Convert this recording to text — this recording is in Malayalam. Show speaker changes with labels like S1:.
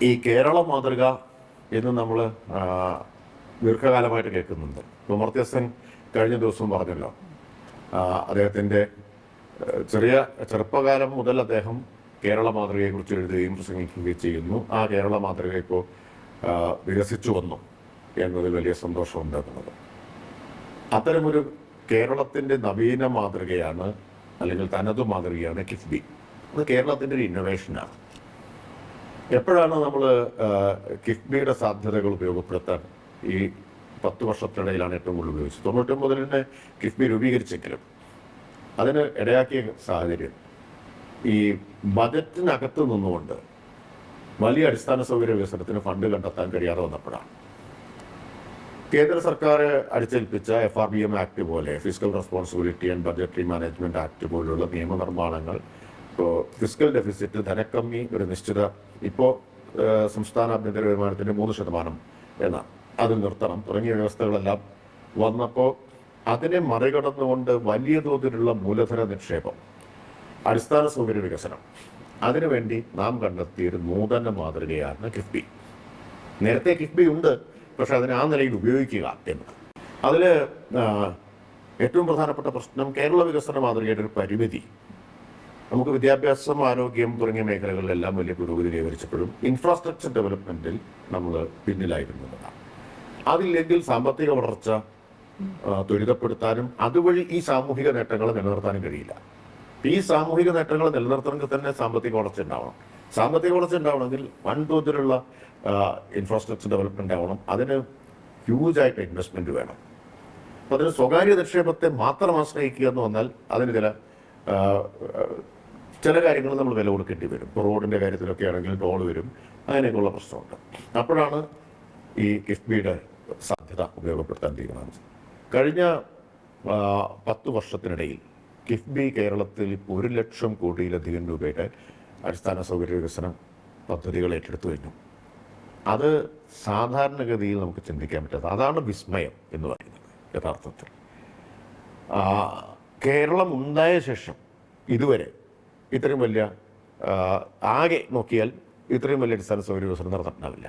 S1: ഈ കേരള മാതൃക എന്ന് നമ്മൾ ദീർഘകാലമായിട്ട് കേൾക്കുന്നുണ്ട്. ഇപ്പോൾ അമർത്യ കഴിഞ്ഞ ദിവസം പറഞ്ഞല്ലോ, അദ്ദേഹത്തിൻ്റെ ചെറുപ്പകാലം മുതൽ അദ്ദേഹം കേരള മാതൃകയെക്കുറിച്ച് എഴുതുകയും പ്രസംഗിക്കുകയും ചെയ്യുന്നു. ആ കേരള മാതൃക ഇപ്പോൾ വികസിച്ചു വന്നു എന്നതിൽ വലിയ സന്തോഷമുണ്ട് എന്നുള്ളത്. അത്തരമൊരു കേരളത്തിൻ്റെ നവീന മാതൃകയാണ്, അല്ലെങ്കിൽ തനതു മാതൃകയാണ് കിഫ്ബി. അത് കേരളത്തിൻ്റെ ഒരു ഇന്നൊവേഷനാണ്. എപ്പോഴാണ് നമ്മൾ കിഫ്ബിയുടെ സാധ്യതകൾ ഉപയോഗപ്പെടുത്താൻ ഈ 10 വർഷത്തിനിടയിലാണ് ഏറ്റവും കൂടുതൽ ഉപയോഗിച്ചത്. 99 തന്നെ കിഫ്ബി രൂപീകരിച്ചെങ്കിലും അതിന് ഇടയാക്കിയ സാഹചര്യം ഈ ബജറ്റിനകത്ത് നിന്നുകൊണ്ട് വലിയ അടിസ്ഥാന സൗകര്യ വികസനത്തിന് ഫണ്ട് കണ്ടെത്താൻ കഴിയാതെ വന്നപ്പോഴാണ്. കേന്ദ്ര സർക്കാർ അടിച്ചേൽപ്പിച്ച FRBM ആക്ട് പോലെ, physical responsibility and budgetary management act പോലുള്ള നിയമനിർമ്മാണങ്ങൾ, ഇപ്പോൾ ഫിസിക്കൽ ഡെഫിസിറ്റ്, ധനക്കമ്മി ഒരു നിശ്ചിത, ഇപ്പോൾ സംസ്ഥാന ആഭ്യന്തര വരുമാനത്തിൻ്റെ 3% എന്നാണ്, അത് നിർത്തണം തുടങ്ങിയ വ്യവസ്ഥകളെല്ലാം വന്നപ്പോൾ അതിനെ മറികടന്നുകൊണ്ട് വലിയ തോതിലുള്ള മൂലധന നിക്ഷേപം, അടിസ്ഥാന സൗകര്യ വികസനം, അതിനുവേണ്ടി നാം കണ്ടെത്തിയൊരു നൂതന മാതൃകയാണ് കിഫ്ബി. നേരത്തെ കിഫ്ബി ഉണ്ട്, പക്ഷെ അതിനെ ആ നിലയിൽ ഉപയോഗിക്കുക എന്നത്. അതിൽ ഏറ്റവും പ്രധാനപ്പെട്ട പ്രശ്നം കേരള വികസന മാതൃകയുടെ ഒരു പരിമിതി. നമുക്ക് വിദ്യാഭ്യാസം, ആരോഗ്യം തുടങ്ങിയ മേഖലകളിലെല്ലാം വലിയ പുരോഗതി കൈവരിച്ചപ്പോഴും ഇൻഫ്രാസ്ട്രക്ചർ ഡെവലപ്മെൻറ്റിൽ നമ്മൾ പിന്നിലായിരുന്നതാണ്. അതില്ലെങ്കിൽ സാമ്പത്തിക വളർച്ച ത്വരിതപ്പെടുത്താനും അതുവഴി ഈ സാമൂഹിക നേട്ടങ്ങൾ നിലനിർത്താനും കഴിയില്ല. ഈ സാമൂഹിക നേട്ടങ്ങൾ നിലനിർത്തണമെങ്കിൽ തന്നെ സാമ്പത്തിക വളർച്ച ഉണ്ടാവണം. സാമ്പത്തിക വളർച്ച ഉണ്ടാവണമെങ്കിൽ വൻതോതിലുള്ള ഇൻഫ്രാസ്ട്രക്ചർ ഡെവലപ്മെൻ്റ് ആവണം. അതിന് ഹ്യൂജായിട്ട് ഇൻവെസ്റ്റ്മെൻറ്റ് വേണം. അപ്പോൾ അതിന് സ്വകാര്യ നിക്ഷേപത്തെ മാത്രം ആശ്രയിക്കുക എന്ന് വന്നാൽ അതിന് ചില കാര്യങ്ങൾ നമ്മൾ വില കൊടുക്കേണ്ടി വരും. ഇപ്പോൾ റോഡിൻ്റെ കാര്യത്തിലൊക്കെ ആണെങ്കിൽ ടോൾ വരും, അങ്ങനെയൊക്കെയുള്ള പ്രശ്നമുണ്ട്. അപ്പോഴാണ് ഈ കിഫ്ബിയുടെ സാധ്യത ഉപയോഗപ്പെടുത്താൻ തീരുമാനിച്ചത്. കഴിഞ്ഞ 10 വർഷത്തിനിടയിൽ കിഫ്ബി കേരളത്തിൽ ഇപ്പോൾ 1 ലക്ഷം കോടിയിലധികം രൂപയുടെ അടിസ്ഥാന സൗകര്യ വികസന പദ്ധതികൾ ഏറ്റെടുത്തു കഴിഞ്ഞു. അത് സാധാരണഗതിയിൽ നമുക്ക് ചിന്തിക്കാൻ പറ്റാത്ത, അതാണ് വിസ്മയം എന്ന് പറയുന്നത്. യഥാർത്ഥത്തിൽ കേരളം ഉണ്ടായ ശേഷം ഇതുവരെ ഇത്രയും വലിയ, ആകെ നോക്കിയാൽ ഇത്രയും വലിയ അടിസ്ഥാന സൗകര്യ വികസനം നടന്നിട്ടുണ്ടാവില്ല.